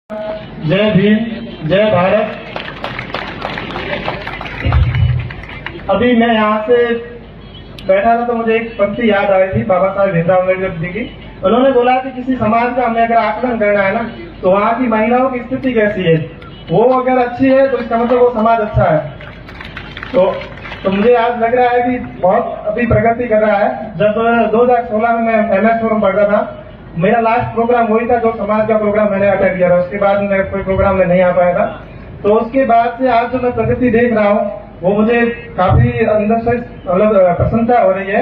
जय भीम, जय भारत। अभी मैं यहाँ से बैठा था तो मुझे एक पंक्ति याद आ रही थी बाबा साहब भीमराव अम्बेडकर जी की। उन्होंने बोला कि किसी समाज का हमें अगर आकलन करना है ना, तो वहाँ की महिलाओं की स्थिति कैसी है, वो अगर अच्छी है तो इसका मतलब वो समाज अच्छा है। तो मुझे आज लग रहा है कि बहुत अभी प्रगति कर रहा है। जब 2016 में मैं MS फोरम पढ़ रहा था, मेरा लास्ट प्रोग्राम वही था जो समाज का प्रोग्राम मैंने अटेंड किया था। उसके बाद मैं कोई प्रोग्राम में नहीं आ पाया था। तो उसके बाद से आज जो मैं प्रगति देख रहा हूँ वो मुझे काफी अंदर से मतलब प्रसन्नता हो रही है।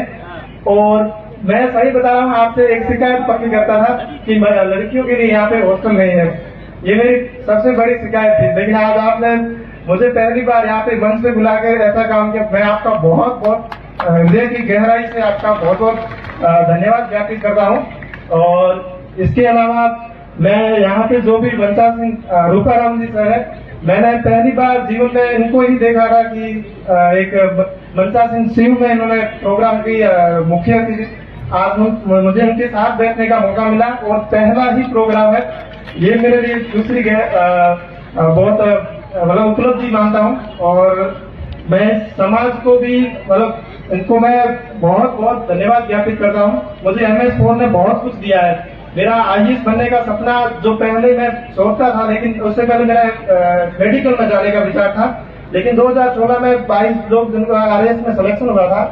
और मैं सही बता रहा हूँ, आपसे एक शिकायत पक्की करता था कि लड़कियों के लिए यहाँ पे हॉस्टल नहीं है। ये मेरी सबसे बड़ी शिकायत थी, लेकिन आज आपने मुझे पहली बार यहाँ पे मंच पे बुला कर ऐसा काम किया। मैं आपका बहुत बहुत हृदय की गहराई से आपका बहुत बहुत धन्यवाद ज्ञापित करता हूँ। और इसके अलावा मैं यहाँ पे जो भी बंसा सिंह रूपाराम जी सर है, मैंने पहली बार जीवन में इनको ही देखा था कि एक बंसा सिंह शिव में इन्होंने प्रोग्राम की मुखिया थी। आज मुझे उनके साथ बैठने का मौका मिला और पहला ही प्रोग्राम है ये, मेरे लिए दूसरी बहुत मतलब उपलब्धि मानता हूँ। और मैं समाज को भी मतलब इनको मैं बहुत बहुत धन्यवाद ज्ञापित करता हूँ। मुझे MS फोरम ने बहुत कुछ दिया है। मेरा IAS बनने का सपना जो पहले मैं सोचता था, लेकिन उससे पहले मेरा मेडिकल में जाने का विचार था। लेकिन 2016 में 22 लोग जिनको RAS में सिलेक्शन हुआ था,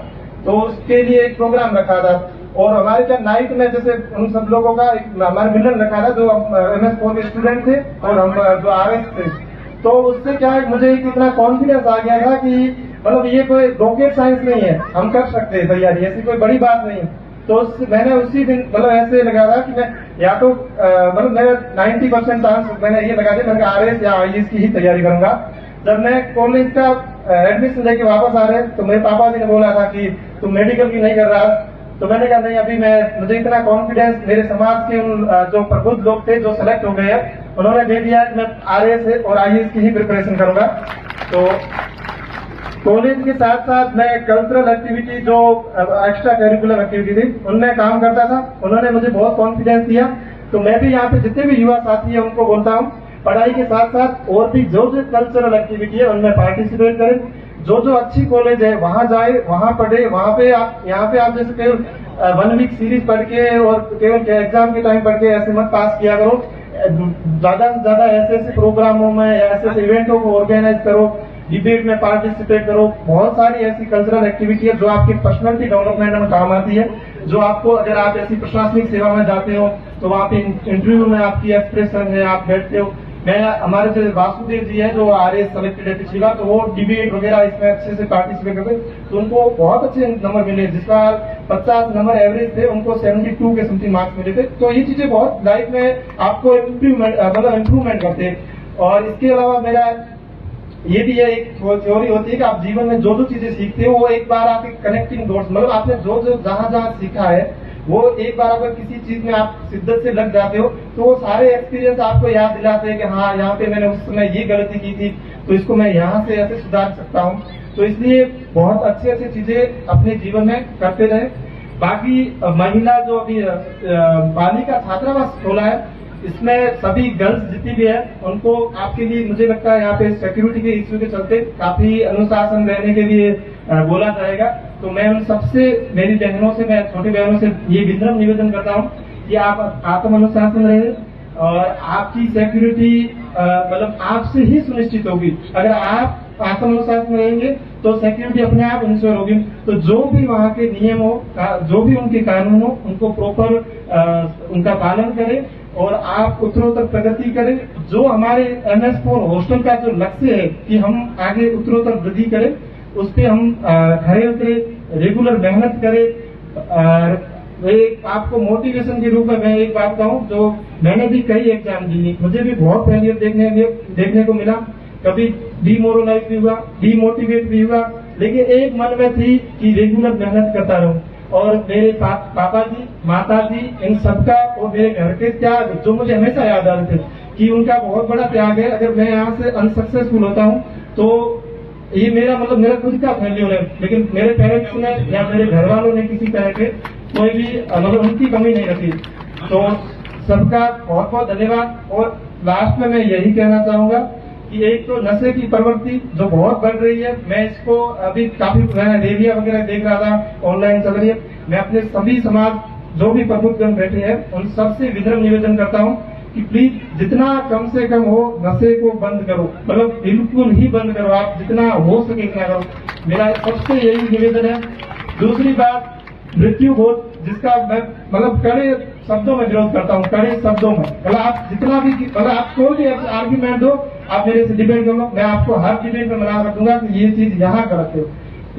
तो उसके लिए एक प्रोग्राम रखा था। और हमारे क्या नाइट में जैसे उन सब लोगों का हमारा मिलन रखा था जो MS फोरम के स्टूडेंट थे और हम जो RS थे। तो उससे क्या है, मुझे इतना कॉन्फिडेंस आ गया था कि मतलब ये कोई रॉकेट साइंस नहीं है, हम कर सकते हैं तैयारी, ऐसी कोई बड़ी बात नहीं है। तो मैंने उसी दिन मतलब ऐसे लगा था कि मैं या तो मतलब मेरा 90% चांस मैंने ये लगा दिया, मैं RAS या IAS की ही तैयारी करूंगा। जब मैं कॉलेज का एडमिशन लेके वापस आ रहे तो मेरे पापा जी ने बोला था कि तुम मेडिकल की नहीं कर रहा। तो मैंने कहा नहीं, अभी मुझे इतना कॉन्फिडेंस मेरे समाज के उन जो प्रबुद्ध लोग थे जो सेलेक्ट हो गए हैं, उन्होंने दे दिया कि मैं RAS और IAS की ही प्रिपरेशन करूंगा। तो कॉलेज के साथ साथ मैं कल्चरल एक्टिविटी जो एक्स्ट्रा करिकुलर एक्टिविटी थी उनमें काम करता था। उन्होंने मुझे बहुत कॉन्फिडेंस दिया। तो मैं भी यहाँ पे जितने भी युवा साथी है उनको बोलता हूँ, पढ़ाई के साथ साथ और भी जो कल्चरल एक्टिविटी है उनमें पार्टिसिपेट करें। जो अच्छी कॉलेज है वहाँ जाए, वहाँ पढ़े। वहाँ पे आप यहाँ पे आप जैसे केवल 1 वीक सीरीज पढ़ के और केवल एग्जाम के टाइम पढ़ के ऐसे मत पास किया करो। ज्यादा से ज्यादा ऐसे प्रोग्रामों में ऐसे इवेंटों को ऑर्गेनाइज करो, डिबेट में पार्टिसिपेट करो। बहुत सारी ऐसी कल्चरल एक्टिविटी है जो आपकी पर्सनालिटी डेवलपमेंट में काम आती है। जो आपको अगर आप ऐसी प्रशासनिक सेवा में जाते हो तो वहाँ पे इंटरव्यू में आपकी एक्सप्रेशन है, आप बैठते हो। मैं हमारे जो वासुदेव जी है जो RAS सेलेक्टेड है पिछली बार, तो वो डिबेट वगैरह इसमें अच्छे से पार्टिसिपेट करते, तो उनको बहुत अच्छे नंबर मिले। जिस बार 50 नंबर एवरेज थे, उनको 72 के समथिंग मार्क्स मिले थे। तो ये चीजें बहुत लाइफ में आपको इम्प्रूवमेंट करते हैं। और इसके अलावा मेरा ये भी है, एक थ्योरी होती है कि आप जीवन में जो चीजें सीखते हो वो एक बार आपके कनेक्टिंग डॉट्स, मतलब आपने जो जहाँ सीखा है वो एक बार अगर किसी चीज में आप शिद्दत से लग जाते हो तो वो सारे एक्सपीरियंस आपको याद दिलाते हैं कि हाँ, यहाँ पे मैंने उस समय ये गलती की थी, तो इसको मैं यहाँ से ऐसे सुधार सकता हूँ। तो इसलिए बहुत अच्छी चीजें अपने जीवन में करते रहे। बाकी महिला जो अभी बालिका छात्रावास खोला है, इसमें सभी गर्ल्स जितनी भी है उनको आपके लिए मुझे लगता है यहाँ पे सिक्योरिटी के इश्यू के चलते काफी अनुशासन रहने के लिए बोला जाएगा। तो मैं उन सबसे मेरी बहनों से, मैं छोटी बहनों से ये विनम्र निवेदन करता हूँ कि आप आत्म अनुशासन रहे और आपकी सिक्योरिटी मतलब आपसे ही सुनिश्चित होगी। अगर आप आत्म अनुशासन रहेंगे तो सिक्योरिटी अपने आप इंश्योर होगी। तो जो भी वहाँ के नियम हो, जो भी उनके कानून हो, उनको प्रॉपर उनका पालन करें और आप उत्तरोत्तर प्रगति करें। जो हमारे MS फोरम हॉस्टल का जो लक्ष्य है कि हम आगे उत्तरोत्तर वृद्धि करें, उस पर हम खड़े उतरे, रेगुलर मेहनत करें। एक आपको मोटिवेशन के रूप में मैं एक बात कहूँ, जो मैंने भी कई एग्जाम दिए, मुझे भी बहुत फेलियर देखने को मिला। कभी डिमोरलाइज भी हुआ, डिमोटिवेट भी हुआ, लेकिन एक मन में थी कि रेगुलर मेहनत करता रहूं। और मेरे पापा जी, माता जी, इन सबका और मेरे घर के त्याग जो मुझे हमेशा याद आ रहे थे कि उनका बहुत बड़ा त्याग है। अगर मैं यहाँ से अनसक्सेसफुल होता हूँ तो ये मेरा खुद का फेल्यूर है, लेकिन मेरे पेरेंट्स ने या मेरे घर वालों ने किसी तरह के कोई भी उनकी कमी नहीं रखी। तो सबका बहुत बहुत धन्यवाद। और लास्ट में मैं यही कहना चाहूंगा कि एक तो नशे की प्रवृत्ति जो बहुत बढ़ रही है, मैं इसको अभी काफी रेडियो वगैरह देख रहा था, ऑनलाइन चल रही है। मैं अपने सभी समाज जो भी प्रबुद्धजन बैठे हैं उन सबसे विनम्र निवेदन करता हूं कि प्लीज जितना कम से कम हो नशे को बंद करो, मतलब बिल्कुल ही बंद करो, आप जितना हो सके इतना करो। मेरा सबसे यही निवेदन है। दूसरी बात, मृत्यु भोज, जिसका मैं मतलब कड़े शब्दों में विरोध करता हूँ, कड़े शब्दों में। मतलब आप जितना भी मतलब आप कोई भी आर्ग्यूमेंट दो, आप मेरे से डिबेट करो, मैं आपको हर डिबेट में मना कर दूंगा कि ये चीज यहाँ करते हो,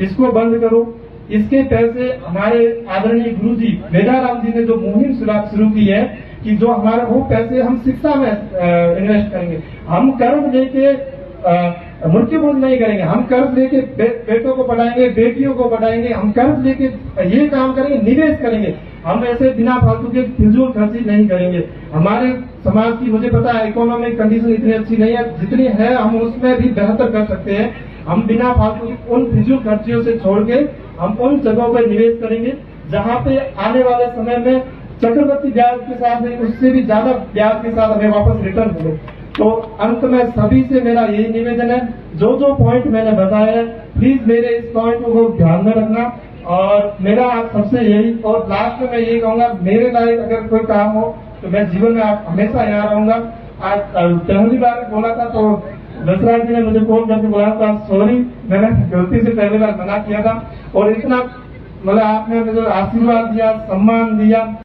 इसको बंद करो। इसके पैसे हमारे आदरणीय गुरुजी वेदाराम जी ने जो मुहिम शुरू की है कि जो हमारे वो पैसे हम शिक्षा में इन्वेस्ट करेंगे, हम कर्ज लेके मृत्यु भोज नहीं करेंगे, हम कर्ज लेके बेटों को पढ़ाएंगे, बेटियों को पढ़ाएंगे, हम कर्ज लेके ये काम करेंगे, निवेश करेंगे। हम ऐसे बिना फालतू के फिजूल खर्ची नहीं करेंगे। हमारे समाज की मुझे पता है इकोनॉमिक कंडीशन इतनी अच्छी नहीं है, जितनी है हम उसमें भी बेहतर कर सकते हैं। हम बिना फालतू उन फिजूल खर्चियों से छोड़ के हम उन जगहों पर निवेश करेंगे जहाँ पे आने वाले समय में चक्रवृद्धि ब्याज के साथ नहीं, उससे भी ज्यादा ब्याज के साथ हमें वापस रिटर्न मिले। तो अंत में सभी से मेरा यही निवेदन है, जो जो पॉइंट मैंने बताया है प्लीज मेरे इस पॉइंट को ध्यान में रखना। और मेरा आप सबसे यही, और लास्ट में मैं यही कहूंगा, मेरे लायक अगर कोई काम हो तो मैं जीवन में आप हमेशा यहाँ रहूंगा। आज पहली बार बोला था तो दशरथ जी ने मुझे फोन करके बोला था, सॉरी मैंने गलती से पहली बार मना किया था। और इतना मतलब आपने मुझे आशीर्वाद दिया, सम्मान दिया।